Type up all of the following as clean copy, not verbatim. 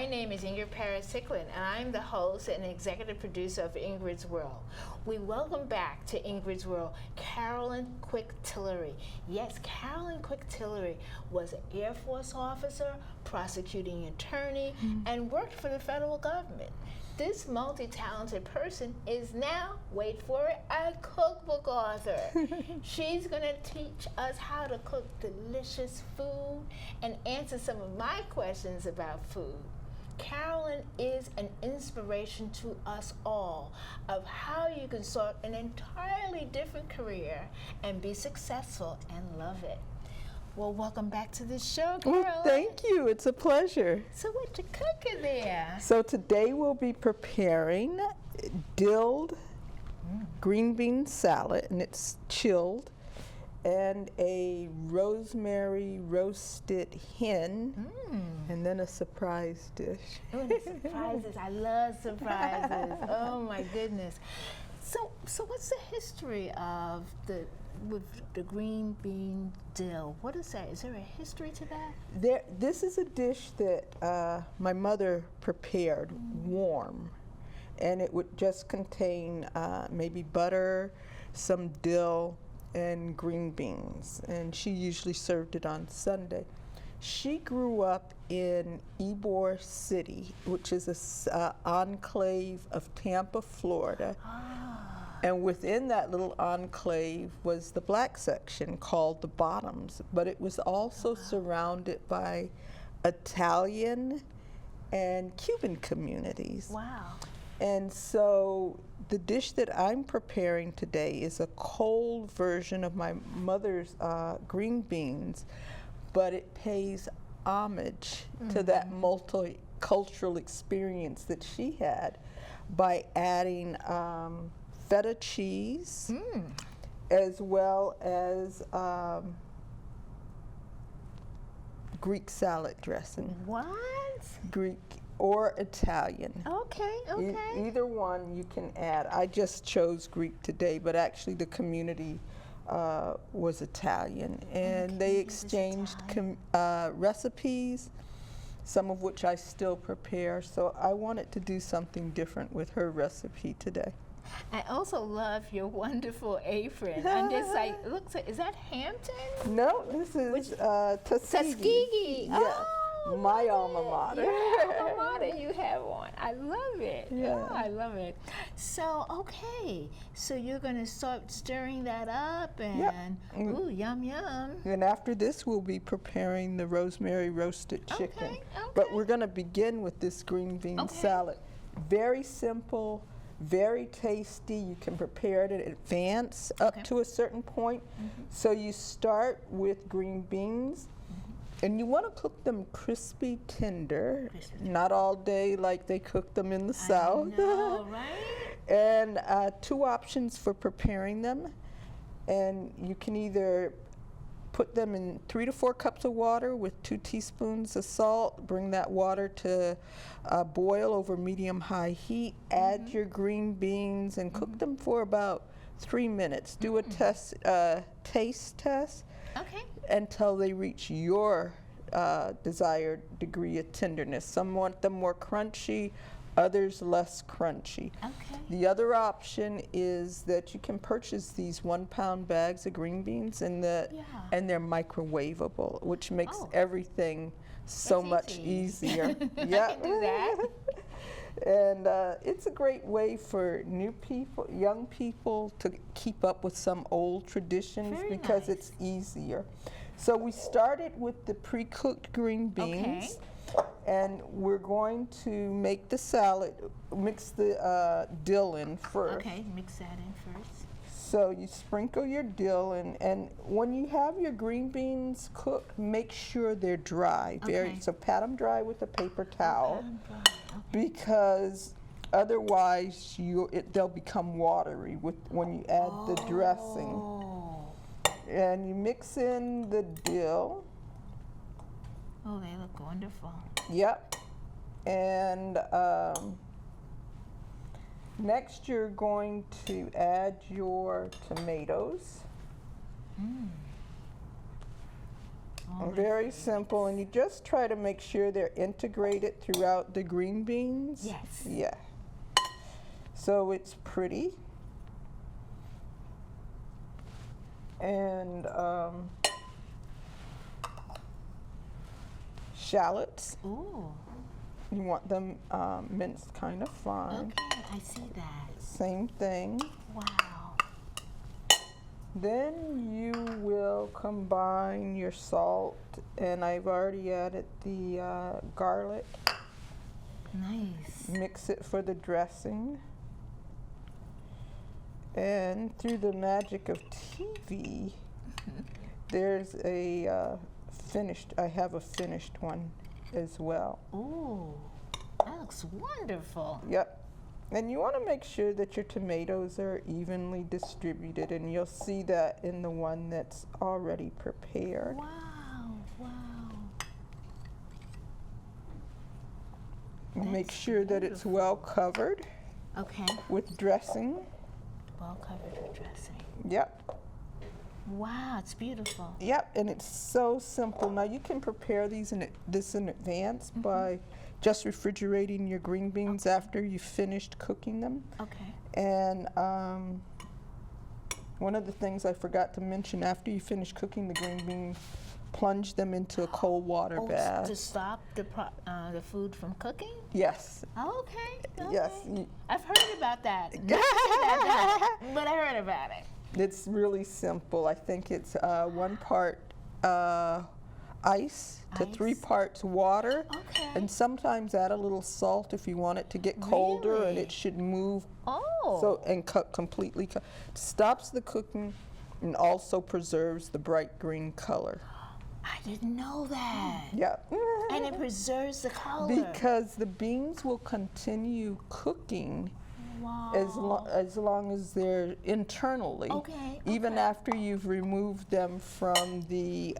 My name is Ingrid and I'm the host and executive producer of Ingrid's World. We welcome back to Ingrid's World Carolyn Quick Tillery. Yes, Carolyn Quick Tillery was an Air Force officer, prosecuting attorney, and worked for the federal government. This multi-talented person is now, wait for it, a cookbook author. She's going to teach us how to cook delicious food and answer some of my questions about food. Carolyn is an inspiration to us all of how you can start an entirely different career and be successful and love it. Well, welcome back to the show, Carolyn. Well, thank you. It's a pleasure. So what you cooking there? So today we'll be preparing dilled green bean salad, and it's chilled, and a rosemary roasted hen, and then a surprise dish. Oh, the surprises. I love surprises. Oh, my goodness. So what's the history of with the green bean dill? What is that? Is there a history to that? This is a dish that my mother prepared warm, and it would just contain maybe butter, some dill, and green beans, and she usually served it on Sunday. She grew up in Ybor City, which is an enclave of Tampa, Florida. And within that little enclave was the black section called the Bottoms, but it was also surrounded by Italian and Cuban communities. Wow. And so the dish that I'm preparing today is a cold version of my mother's green beans, but it pays homage to that multicultural experience that she had by adding feta cheese, as well as Greek salad dressing. What? Greek or Italian. Okay, okay. Either one you can add. I just chose Greek today, but actually the community was Italian, and they exchanged recipes, some of which I still prepare. So I wanted to do something different with her recipe today. I also love your wonderful apron. I'm just like, is that Hampton? No, this is Tuskegee. Tuskegee. Yeah. Oh, my alma mater. Yeah, alma mater you have on. I love it. Yeah. Oh, I love it. So, okay. So you're going to start stirring that up and, ooh, yum, yum. And after this, we'll be preparing the rosemary roasted chicken. Okay. But we're going to begin with this green bean salad. Very simple, very tasty. You can prepare it in advance up to a certain point. So you start with green beans, and you want to cook them crispy tender, not all day like they cook them in the South. I know, right? And two options for preparing them. And you can either put them in 3 to 4 cups of water with 2 teaspoons of salt. Bring that water to boil over medium-high heat. Add your green beans and cook them for about 3 minutes. Do a taste test until they reach your desired degree of tenderness. Some want them more crunchy, others less crunchy. The other option is that you can purchase these 1-pound bags of green beans, and they're microwavable, which makes everything so much easier. Yeah, I can do that. And it's a great way for new people, young people, to keep up with some old traditions because it's easier. So we started with the pre-cooked green beans. And we're going to make the salad, mix the dill in first. Okay, mix that in first. So you sprinkle your dill, and when you have your green beans cooked, make sure they're dry. So pat them dry with a paper towel, because otherwise they'll become watery when you add the dressing. And you mix in the dill. Oh, they look wonderful. Yep. And next you're going to add your tomatoes. Oh, Very simple, and you just try to make sure they're integrated throughout the green beans. yes. Yeah. So it's pretty. And shallots, Ooh. you want them minced kind of fine. Okay, I see that. Same thing. Wow. Then you will combine your salt, and I've already added the garlic. Nice. Mix it for the dressing. And through the magic of TV, there's a I have a finished one as well. Ooh, that looks wonderful. Yep. And you want to make sure that your tomatoes are evenly distributed, and you'll see that in the one that's already prepared. Wow, wow. Make That's sure that it's well covered Okay, with dressing. well covered with dressing. Yep. Wow, it's beautiful. Yep, and it's so simple. Now you can prepare this in advance by just refrigerating your green beans after you've finished cooking them. Okay. And one of the things I forgot to mention, after you finish cooking the green beans, plunge them into a cold water bath. To stop the food from cooking? Yes. Okay. Yes. I've heard about that. But I heard about it. It's really simple. I think it's 1 part ice to 3 Ice. parts water. Okay. And sometimes add a little salt if you want it to get colder, and Really? it should move Oh. and cook completely. Stops the cooking and also preserves the bright green color. I didn't know that. Yeah. And it preserves the color. Because the beans will continue cooking Wow. as long as they're internally. Okay, Even okay. after you've removed them from the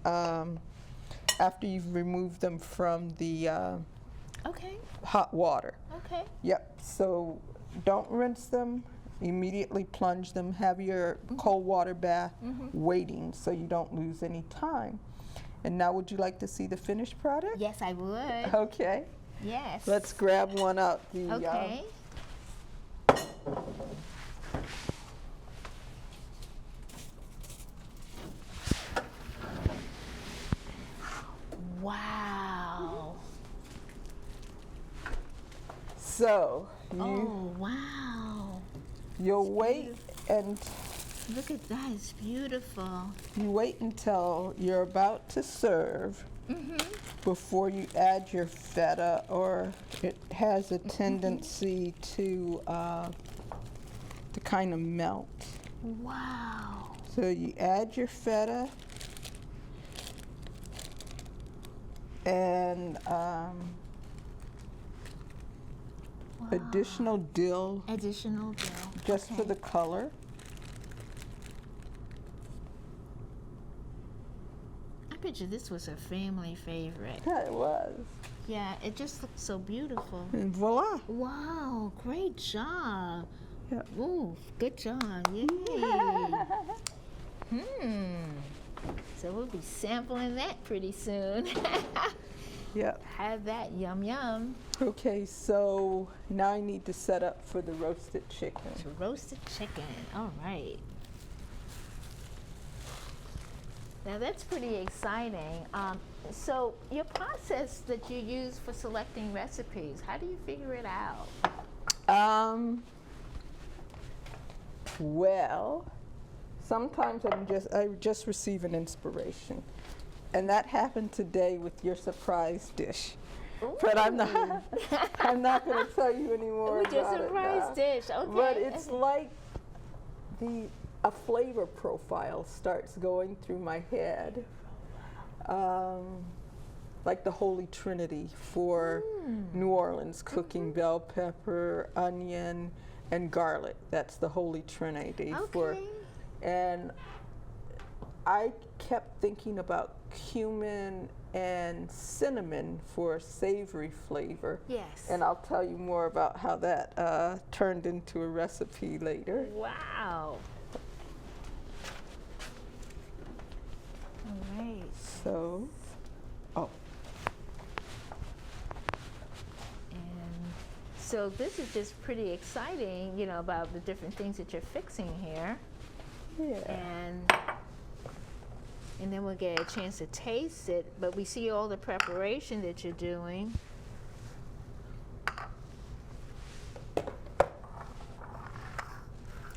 Okay. hot water. Okay. Yep. So don't rinse them. Immediately plunge them. Have your cold water bath waiting so you don't lose any time. And now, would you like to see the finished product? Yes, I would. Okay. Yes. Let's grab one out. Okay. Wow. So Oh, wow. you'll wait and Look at that. It's beautiful. you wait until you're about to serve before you add your feta, or it has a tendency to kind of melt. Wow. So you add your feta and additional dill Additional dill. just for Okay. the color. I bet you this was a family favorite. Yeah, it was. Yeah, it just looks so beautiful. And voila. Wow, great job. Yeah. Ooh, good job. Yay. So we'll be sampling that pretty soon. Yeah. Have that. Yum, yum. Okay, so now I need to set up for the roasted chicken. So roasted chicken. All right. Now that's pretty exciting. So your process that you use for selecting recipes, how do you figure it out? Well, sometimes I just receive an inspiration, and that happened today with your surprise dish. But I'm not going to tell you anymore With your about surprise it. dish, okay. But it's like a flavor profile starts going through my head, like the Holy Trinity for New Orleans cooking: bell pepper, onion, and garlic. That's the Holy Trinity Okay. and I kept thinking about cumin and cinnamon for savory flavor. Yes. And I'll tell you more about how that turned into a recipe later. Wow. All right. So So this is just pretty exciting, you know, about the different things that you're fixing here. Yeah. And then we'll get a chance to taste it, but we see all the preparation that you're doing.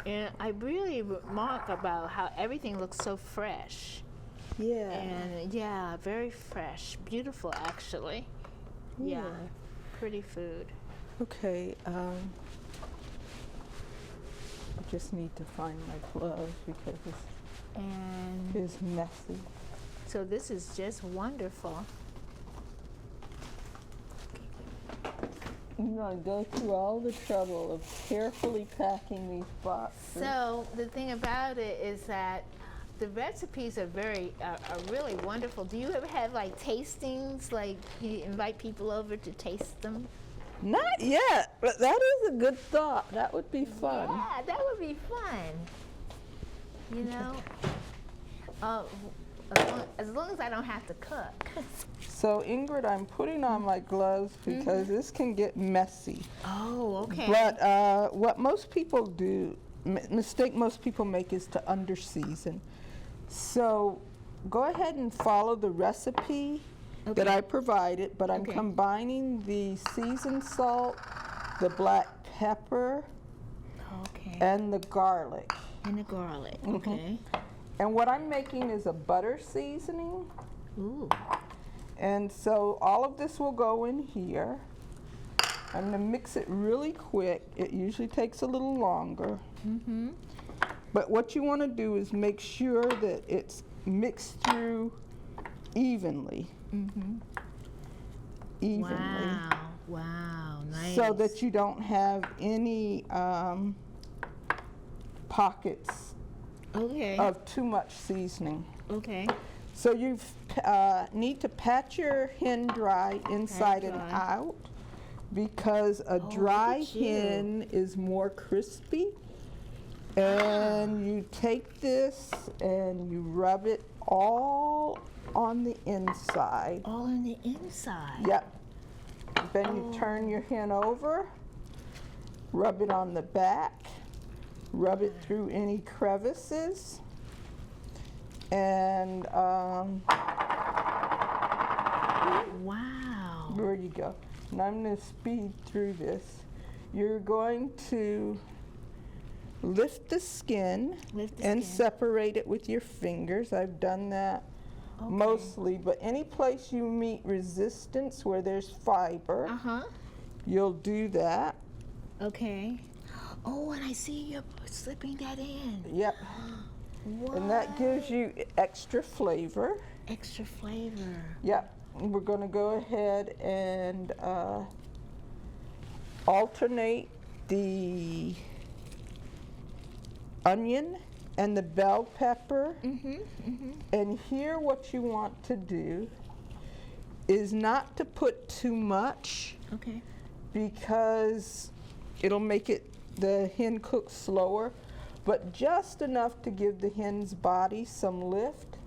And I really remark about how everything looks so fresh. Yeah. And yeah, very fresh. Beautiful, actually. Yeah. Pretty food. Okay. I just need to find my gloves because And it's messy. so this is just wonderful. I'm going to go through all the trouble of carefully packing these boxes. So the thing about it is that the recipes are are really wonderful. Do you ever have like tastings, like you invite people over to taste them? Not yet, but that is a good thought. That would be fun. Yeah, that would be fun. You know, as long as I don't have to cook. So Ingrid, I'm putting on my gloves because this can get messy. Oh, okay. But what most people do, mistake most people make is to under-season. So go ahead and follow the recipe that I provided, but I'm combining the seasoned salt, the black pepper, and the garlic. And the garlic, okay. And what I'm making is a butter seasoning. Ooh. And so all of this will go in here. I'm going to mix it really quick. It usually takes a little longer. But what you want to do is make sure that it's mixed through evenly. Evenly. Wow, wow, nice. So that you don't have any pockets of too much seasoning. Okay. So you need to pat your hen dry inside and out because a dry hen is more crispy. And you take this and you rub it all on the inside. All on the inside? Yep. Then you turn your hen over, rub it on the back, rub it through any crevices, and wow. There you go. And I'm going to speed through this. You're going to lift the skin and separate it with your fingers. I've done that mostly, but any place you meet resistance where there's fiber, you'll do that. Okay. Oh, and I see you're slipping that in. Yep. What? And that gives you extra flavor. Extra flavor. Yep. And we're going to go ahead and alternate the onion and the bell pepper. And here what you want to do is not to put too much. Okay. Because it'll make the hen cook slower, but just enough to give the hen's body some lift.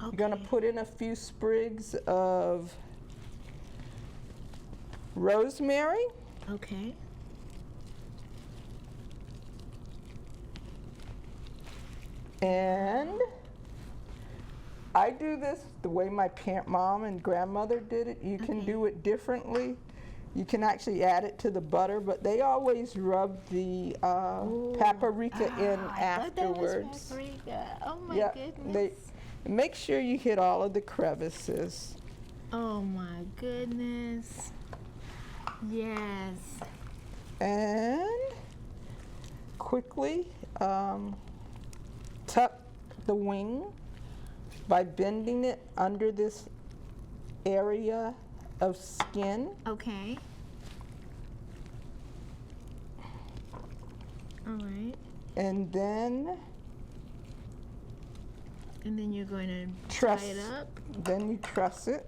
You're going to put in a few sprigs of rosemary. Okay. And I do this the way my mom and grandmother did it. You can do it differently. You can actually add it to the butter, but they always rub the paprika in afterwards. That was paprika. Oh my goodness. Make sure you hit all of the crevices. Oh my goodness. Yes. And quickly tuck the wing by bending it under this area of skin. Okay. All right. And then you're going to truss tie it up. Then you truss it.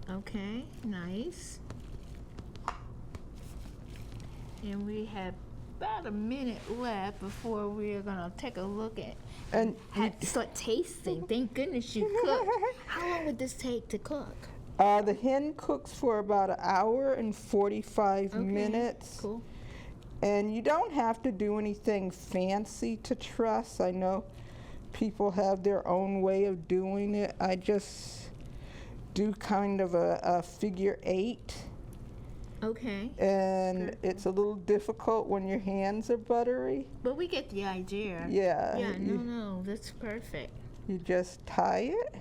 Okay, nice. And we have about a minute left before we're gonna take a look at and start tasting. Thank goodness you cooked. How long would this take to cook? The hen cooks for about 1 hour and 45 minutes. Cool. And you don't have to do anything fancy to truss. I know people have their own way of doing it. I just do kind of a figure 8. Okay. And Good. it's a little difficult when your hands are buttery. But we get the idea. Yeah. Yeah, no, that's perfect. You just tie it,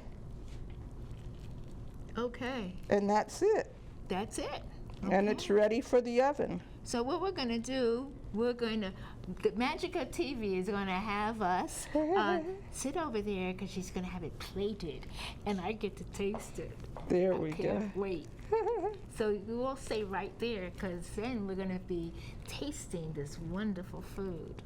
Okay. and that's it. That's it. And Okay. it's ready for the oven. So what we're going to do, the Magic of TV is going to have us sit over there because she's going to have it plated, and I get to taste it. There I we go. can't wait. So you will stay right there because then we're going to be tasting this wonderful food.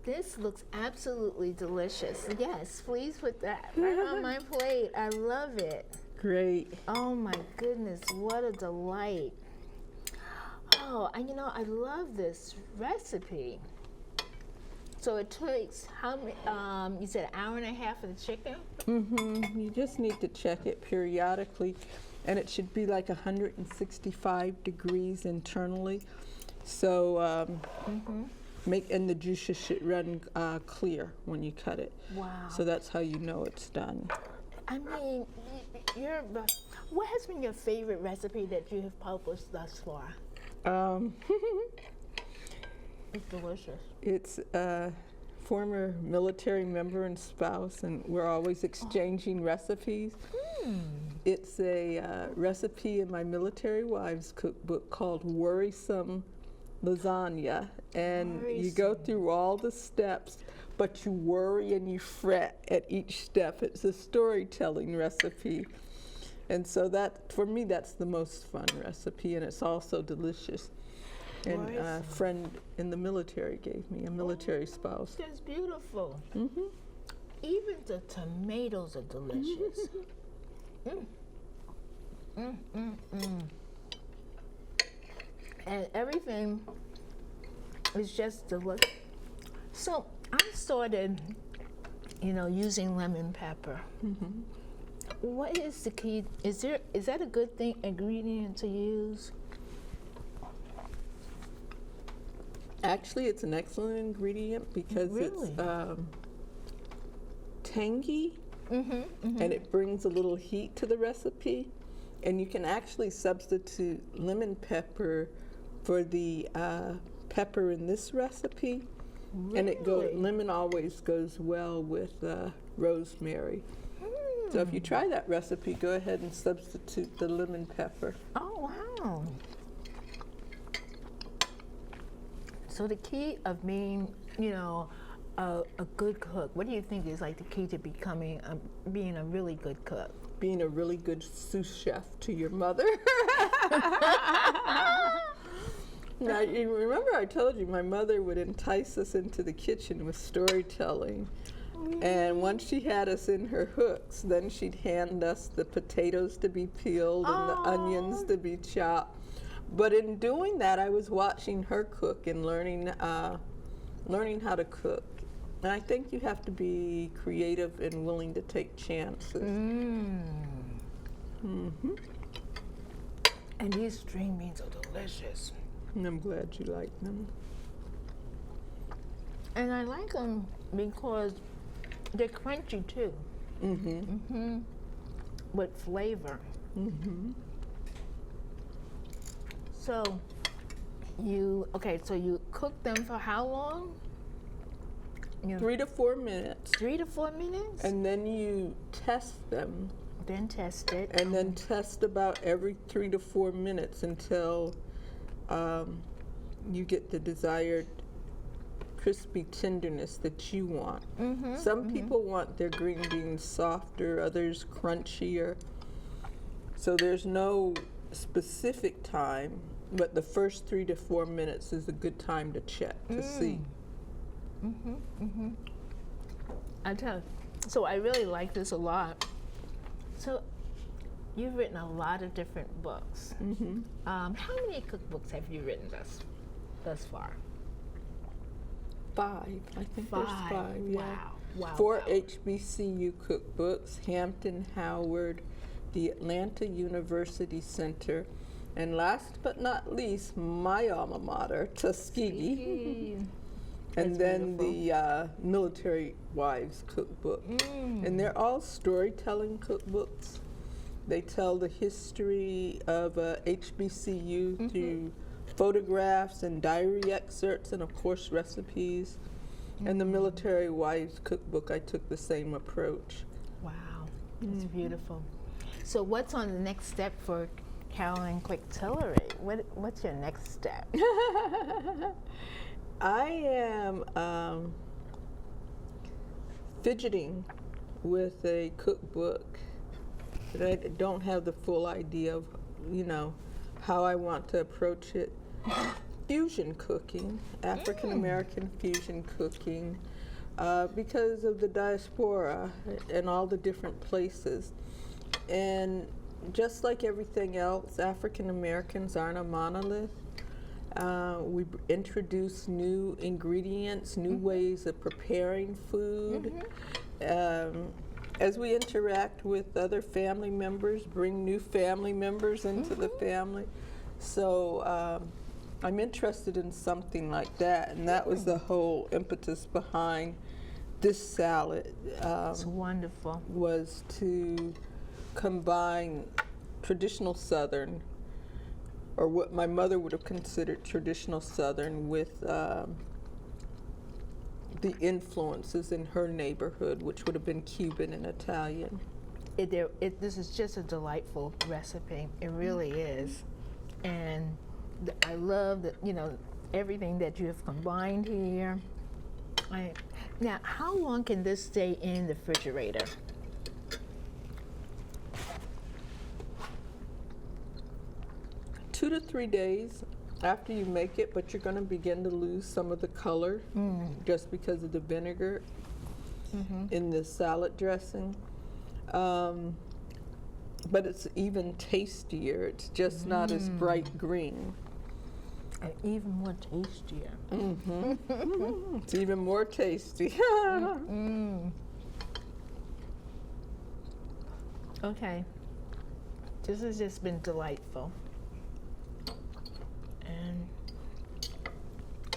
This looks absolutely delicious. Yes, please put that right on my plate. I love it. Great. Oh my goodness, what a delight. Oh, and I love this recipe. So it takes how many, you said an hour and a half for the chicken? Mm-hmm. You just need to check it periodically, and it should be like 165 degrees internally. So and the juices should run clear when you cut it. Wow. So that's how you know it's done. I mean, what has been your favorite recipe that you have published thus far? It's delicious. It's a former military member and spouse, and we're always exchanging recipes. It's a recipe in my military wives cookbook called Worrisome Lasagna, and you go through all the steps, but you worry and you fret at each step. It's a storytelling recipe. And so that, for me, that's the most fun recipe, and it's also delicious. And a friend in the military gave me, a military spouse. That's beautiful. Even the tomatoes are delicious. And everything is just delicious. So I started, using lemon pepper. What is the key? Is that a good ingredient to use? Actually, it's an excellent ingredient because it's tangy, and it brings a little heat to the recipe. And you can actually substitute lemon pepper for the pepper in this recipe. Really? And lemon always goes well with rosemary. So if you try that recipe, go ahead and substitute the lemon pepper. Oh, wow. So the key of being, a good cook, what do you think is like the key to being a really good cook? Being a really good sous chef to your mother. Now, you remember I told you my mother would entice us into the kitchen with storytelling. And once she had us in her hooks, then she'd hand us the potatoes to be peeled and the onions to be chopped. But in doing that, I was watching her cook and learning how to cook. And I think you have to be creative and willing to take chances. And these string beans are delicious. And I'm glad you like them. And I like them because they're crunchy too. With flavor. So you cook them for how long? 3 to 4 minutes. 3 to 4 minutes? And then you test them. Then test it. And then test about every 3 to 4 minutes until you get the desired crispy tenderness that you want. Some people want their green beans softer, others crunchier. So there's no specific time, but the first 3 to 4 minutes is a good time to check to see. I tell you, so I really like this a lot. So you've written a lot of different books. How many cookbooks have you written thus far? 5. I think there's 5. Yeah. Wow. 4 HBCU cookbooks: Hampton, Howard, the Atlanta University Center, And last but not least, my alma mater, Tuskegee. And then the Military Wives Cookbook. And they're all storytelling cookbooks. They tell the history of HBCU through photographs and diary excerpts and, of course, recipes. And the Military Wives Cookbook, I took the same approach. Wow, that's beautiful. So what's on the next step for Carolyn Quick Tillery? What's your next step? I am fidgeting with a cookbook that I don't have the full idea of, how I want to approach it. Fusion cooking, African American fusion cooking, because of the diaspora and all the different places. And just like everything else, African Americans aren't a monolith. We introduce new ingredients, new ways of preparing food. As we interact with other family members, bring new family members into the family. So I'm interested in something like that, and that was the whole impetus behind this salad. It's wonderful. Was to combine traditional Southern, or what my mother would have considered traditional Southern, with the influences in her neighborhood, which would have been Cuban and Italian. This is just a delightful recipe. It really is. And I love that, everything that you have combined here. Now, how long can this stay in the refrigerator? Two to 3 days after you make it, but you're going to begin to lose some of the color just because of the vinegar in the salad dressing. But it's even tastier. It's just not as bright green. And even more tastier. It's even more tasty. Okay. This has just been delightful. And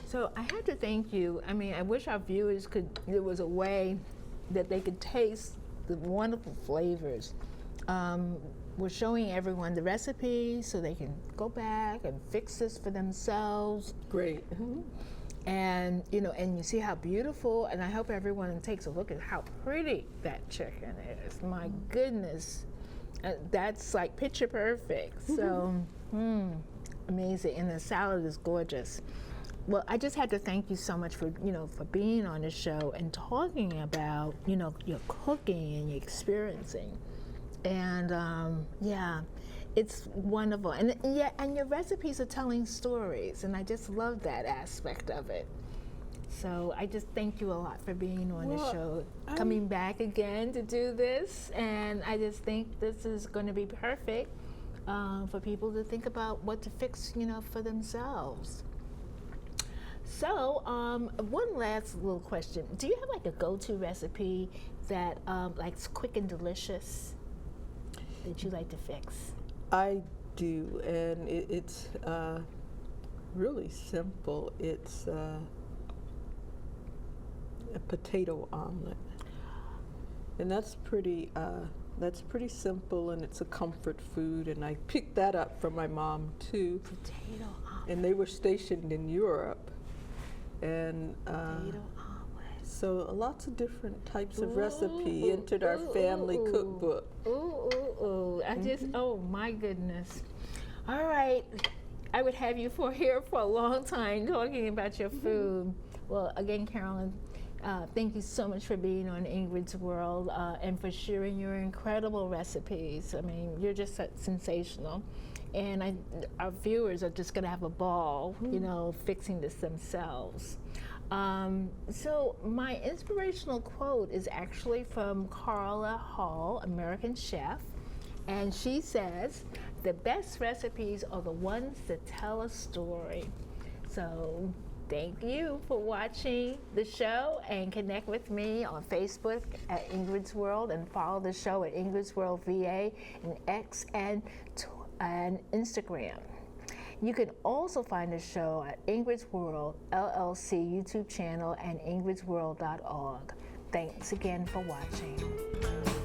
so I have to thank you. I mean, I wish our viewers there was a way that they could taste the wonderful flavors. We're showing everyone the recipe so they can go back and fix this for themselves. Great. And and you see how beautiful, and I hope everyone takes a look at how pretty that chicken is. My goodness, that's like picture perfect. So, amazing, and the salad is gorgeous. Well, I just had to thank you so much for for being on the show and talking about your cooking and your experiencing, and it's wonderful, and your recipes are telling stories, and I just love that aspect of it. So I just thank you a lot for being on the show, coming back again to do this, and I just think this is going to be perfect for people to think about what to fix, for themselves. So, one last little question: do you have like a go-to recipe that like's quick and delicious that you like to fix? I do, and it's really simple. It's a potato omelet, and that's pretty simple, and it's a comfort food. And I picked that up from my mom too. Potato omelet. And they were stationed in Europe, and Potato omelet. so lots of different types of recipe entered our family cookbook. Ooh! I just, oh my goodness! All right, I would have you here for a long time talking about your food. Well, again, Carolyn, thank you so much for being on Ingrid's World and for sharing your incredible recipes. I mean, you're just sensational. And our viewers are just going to have a ball, fixing this themselves. So my inspirational quote is actually from Carla Hall, American chef. And she says, "The best recipes are the ones that tell a story." So thank you for watching the show, and connect with me on Facebook at Ingrid's World, and follow the show at Ingrid's World VA and X and and Instagram. You can also find the show at Ingrid's World LLC YouTube channel and ingridsworld.org. Thanks again for watching.